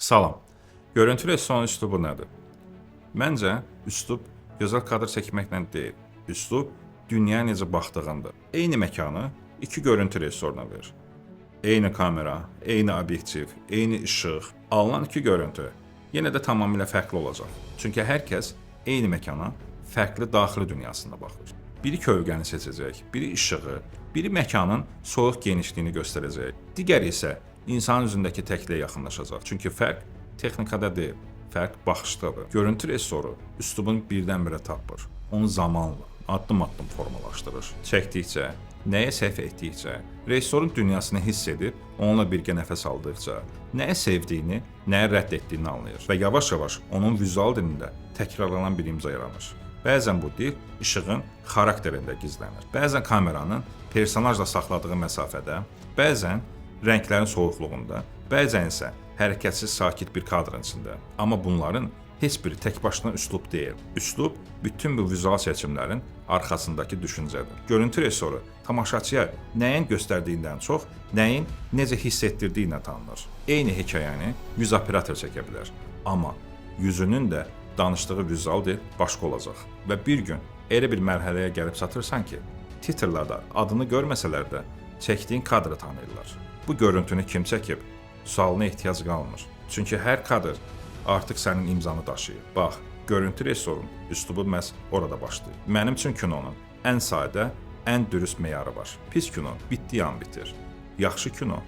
Salam. Görüntü rejissorunun üslubu nədir? Məncə, üslub gözəl kadr çəkməklə deyil. Üslub dünyaya necə baxdığındır. Eyni məkanı iki görüntü rejissoruna ver. Eyni kamera, eyni obyektiv, eyni işıq, alınan iki görüntü yenə də tamamilə fərqli olacaq. Çünki hər kəs eyni məkana fərqli daxili dünyasında baxır. Biri kölgəni seçəcək, biri işığı, biri məkanın soyuq genişliyini göstərəcək. Digəri isə insanın üzündəki təkliyə yaxınlaşacaq. Çünki fərq texnikada deyil, fərq baxışdadır. Görüntü rejissoru üslubunu birdən-birə tapır. Onu zamanla, addım-addım formalaşdırır. Çəkdikcə, nəyə səhv etdikcə, rejissorun dünyasını hiss edib, onunla birgə nəfəs aldıqca, nəyə sevdiyini, nəyə rədd etdiyini anlayır və yavaş-yavaş onun vizual dilində təkrarlanan bir imza yaranır. Bəzən bu dil işığın xarakterində gizlənir. Bəzən kameranın personajla saxladığı məsafədə, bəzən rənglərin soyuqluğunda, bəzən isə hərəkətsiz sakit bir kadrın içində. Amma bunların heç biri tək başına üslub deyil. Üslub bütün bu vizual seçimlərin arxasındakı düşüncədir. Görüntü rejissoru tamaşaçıya nəyin göstərdiyindən çox, nəyin necə hiss etdirdiyinə tanınır. Eyni hekayəni 100 operator çəkə bilər. Amma yüzünün də danışdığı vizual dil başqa olacaq. Və bir gün elə bir mərhələyə gəlib çatırsan ki, titrlarda adını görməsələr də çəkdiyin kadrı tanıyırlar. Bu görüntünü kim çəkib? Sualına ehtiyac qalmır. Çünki hər kadr artıq sənin imzanı daşıyır. Bax, görüntü rejissorunun üslubu məhz orada başlayır. Mənim üçün kinonun ən sadə, ən dürüst meyarı var. Pis kino bitdiyi an bitir. Yaxşı kino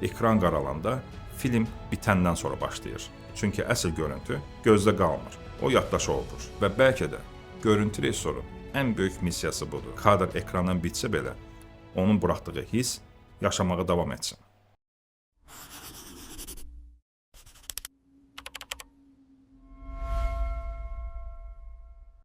ekran qaralanda film bitəndən sonra başlayır. Çünki əsl görüntü gözdə qalmır. O yaddaşa olur. Və bəlkə də görüntü rejissorunun ən böyük missiyası budur. Kadr ekrandan bitsə belə, onun buraxdığı hiss yaşamağa davam etsin.